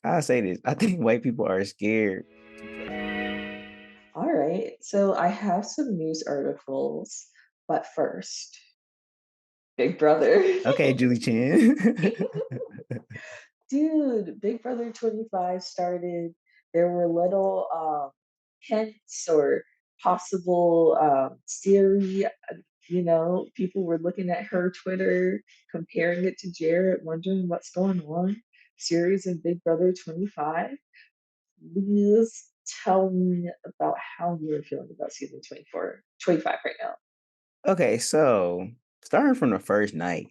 I say this. I think white people are scared to play. All right, so I have some news articles, but first, Big Brother. Okay, Julie Chen. Dude, Big Brother 25 started. There were little hints or possible Siri, people were looking at her Twitter, comparing it to Jared, wondering what's going on. Series in Big Brother 25. Please tell me about how you're feeling about season 24, 25 right now. Okay, so starting from the first night,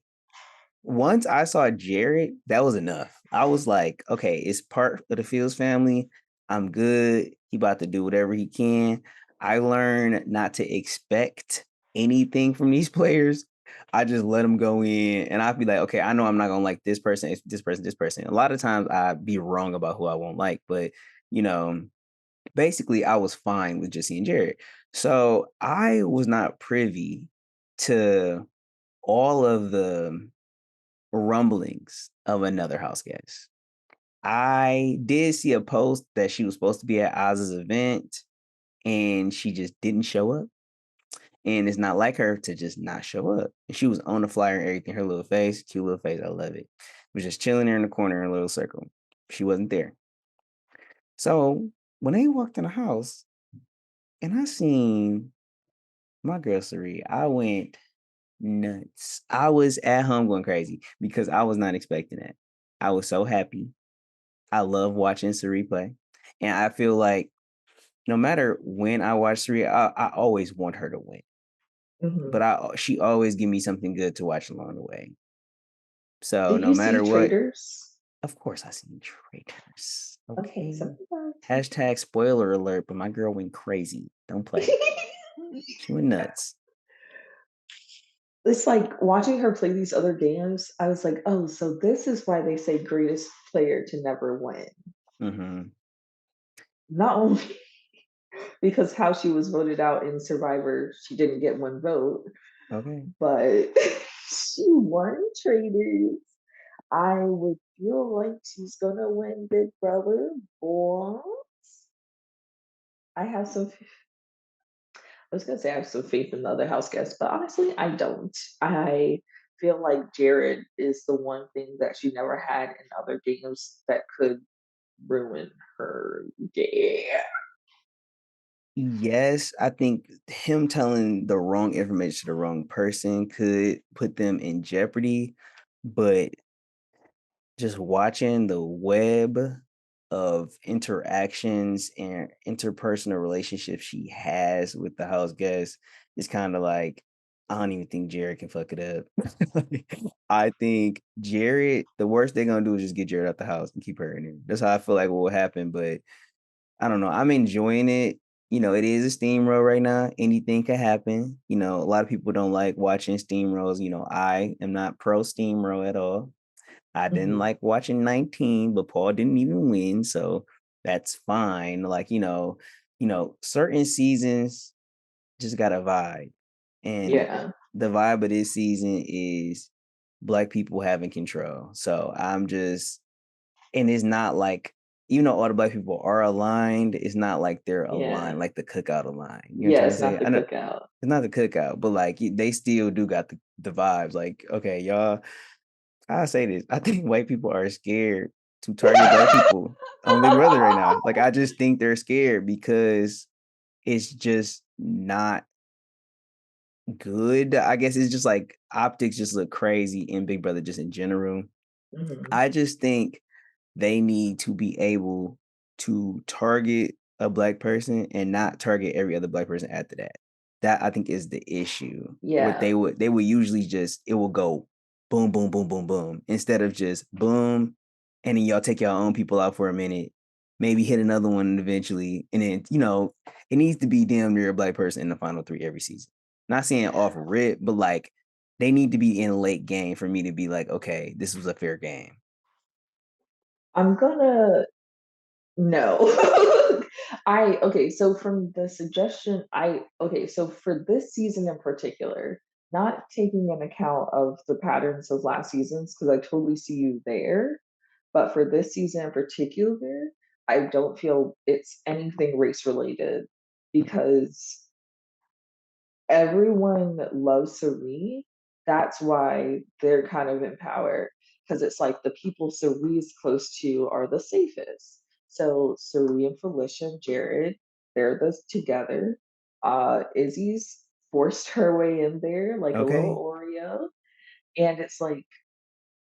once I saw Jared, that was enough. I was like, okay, it's part of the Fields family. I'm good. He about to do whatever he can. I learned not to expect anything from these players. I just let them go in and I'd be like, okay, I know I'm not gonna like this person, it's this person, this person. A lot of times I'd be wrong about who I won't like, but you know, basically I was fine with just seeing Jared. So I was not privy to all of the rumblings of another house guest. I did see a post that she was supposed to be at Oz's event and she just didn't show up. And it's not like her to just not show up. And she was on the flyer and everything, her little face, cute little face. I love it. Was just chilling there in the corner in a little circle. She wasn't there. So when they walked in the house and I seen my girl Cirie, I went nuts. I was at home going crazy because I was not expecting that. I was so happy. I love watching Cirie play, and I feel like no matter when I watch Cirie, I always want her to win. But Mhm. she always give me something good to watch along the way. So Did no you see matter what, Traitors? of course I seen traitors. Okay, Okay. sometimes. Hashtag spoiler alert, but my girl went crazy. Don't play. She went nuts. It's like watching her play these other games. I was like, oh, so this is why they say greatest player to never win. Hmm. Not only because how she was voted out in Survivor, she didn't get one vote, Okay. but she won Traitors. I would feel like she's gonna win Big Brother, but I have some. I was gonna say I have some faith in the other house guests, but honestly, I don't. I feel like Jared is the one thing that she never had in other games that could ruin her. Yeah. Yes, I think him telling the wrong information to the wrong person could put them in jeopardy, but just watching the web of interactions and interpersonal relationships she has with the house guests is kind of like I don't even think Jared can fuck it up. I think Jared, the worst they're gonna do is just get Jared out the house and keep her in there. That's how I feel like what will happen. But I don't know. I'm enjoying it. It is a steamroll right now. Anything can happen. A lot of people don't like watching steamrolls. I am not pro steamroll at all. I didn't Mhm. like watching 19, but Paul didn't even win, so that's fine. Like, certain seasons just got a vibe. And Yeah. the vibe of this season is black people having control. So and it's not like, even though all the black people are aligned, it's not like they're Yeah. aligned like the cookout aligned. You know what I'm Yeah, trying to it's not say? the I know cookout. it's not the cookout, but like they still do got the vibes. Like, okay, y'all, I say this. I think white people are scared to target black people on Big Brother right now. Like, I just think they're scared because it's just not good. I guess it's just like optics just look crazy in Big Brother just in general. Mhm. I just think they need to be able to target a black person and not target every other black person after that. That I think is the issue. What Yeah. they would usually just it will go boom, boom, boom, boom, boom, instead of just boom, and then y'all take your own people out for a minute, maybe hit another one eventually, and then it needs to be damn near a black person in the final three every season. Not saying off rip, but like they need to be in late game for me to be like, okay, this was a fair game. I'm gonna no. I okay, so from the suggestion, so for this season in particular, not taking in account of the patterns of last seasons, because I totally see you there. But for this season in particular, I don't feel it's anything race related because everyone loves Cirie. That's why they're kind of in power because it's like the people Cirie's close to are the safest. So Cirie and Felicia and Jared, they're the together. Izzy's forced her way in there like a little Okay. Oreo. And it's like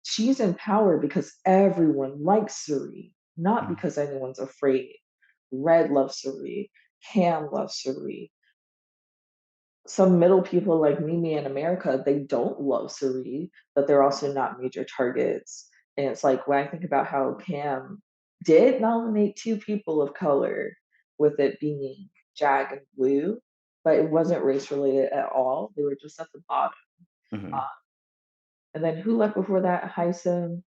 she's in power because everyone likes Cirie, not Mhm. because anyone's afraid. Red loves Cirie. Cam loves Cirie. Some middle people like Mimi in America, they don't love Cirie, but they're also not major targets. And it's like when I think about how Cam did nominate two people of color, with it being Jag and Blue, but it wasn't race related at all. They were just at the bottom. Mhm. Uh, and then who left before that? Hyson.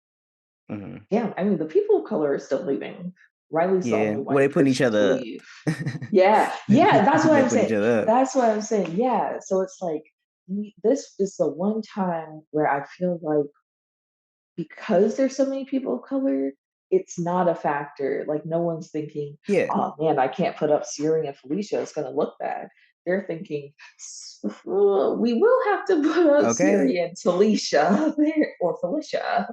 Mhm. Yeah, I mean the people of color are still leaving. Riley's the Yeah. only Well, they white putting each person to other up. leave. Yeah, yeah, that's what They I'm put each saying. other up. That's what I'm saying. Yeah, so it's like this is the one time where I feel like because there's so many people of color, it's not a factor. Like no one's thinking, Yeah. "Oh man, I can't put up Siri and Felicia. It's going to look bad." They're thinking, We will have to put up Okay. Siri and Felicia there or Felicia."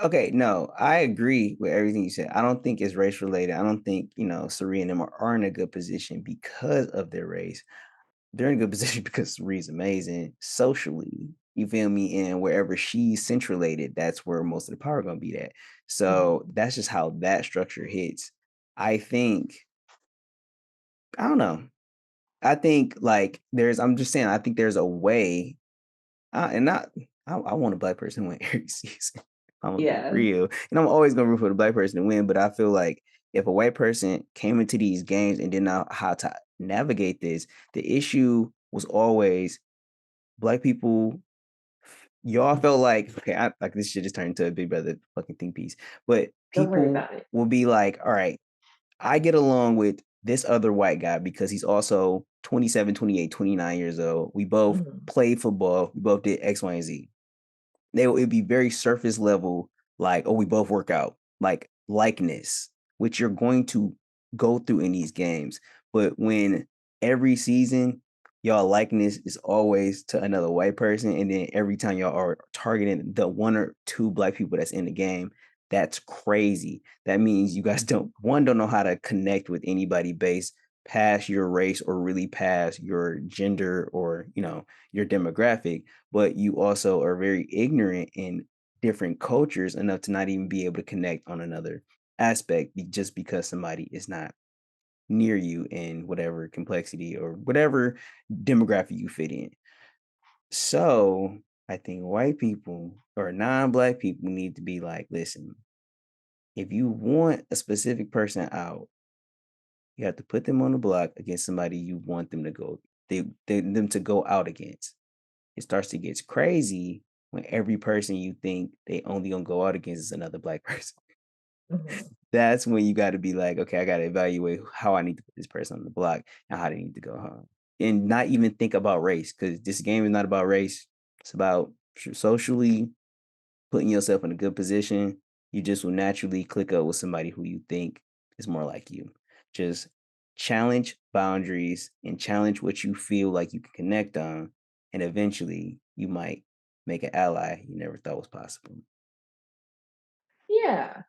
Okay, no, I agree with everything you said. I don't think it's race related. I don't think, Cirie and them are in a good position because of their race. They're in a good position because Cerie's amazing socially. You feel me? And wherever she's centralated, that's where most of the power gonna be at. Mhm. So that's just how that structure hits. I think, I don't know. I think like I'm just saying, I think there's a way. And not I want a black person to win every season. I'm gonna be Yeah, real, and I'm always gonna root for the black person to win. But I feel like if a white person came into these games and didn't know how to navigate this, the issue was always black people. Y'all felt like okay, like this shit just turned into a Big Brother fucking think piece. But don't worry people about it. will be like, all right, I get along with this other white guy because he's also 27, 28, 29 years old. We both Mhm. played football. We both did X, Y, and Z. It'd be very surface level, like, oh, we both work out, like likeness, which you're going to go through in these games. But when every season y'all likeness is always to another white person, and then every time y'all are targeting the one or two black people that's in the game, that's crazy. That means you guys don't know how to connect with anybody based past your race or really past your gender or your demographic, but you also are very ignorant in different cultures enough to not even be able to connect on another aspect just because somebody is not near you in whatever complexity or whatever demographic you fit in. So I think white people or non-black people need to be like, listen, if you want a specific person out, you have to put them on the block against somebody you want them to them to go out against. It starts to get crazy when every person you think they only gonna go out against is another black person. Mhm. That's when you gotta be like, okay, I gotta evaluate how I need to put this person on the block and how they need to go home. And not even think about race, because this game is not about race. It's about socially putting yourself in a good position. You just will naturally click up with somebody who you think is more like you. Just challenge boundaries and challenge what you feel like you can connect on. And eventually you might make an ally you never thought was possible. Yeah.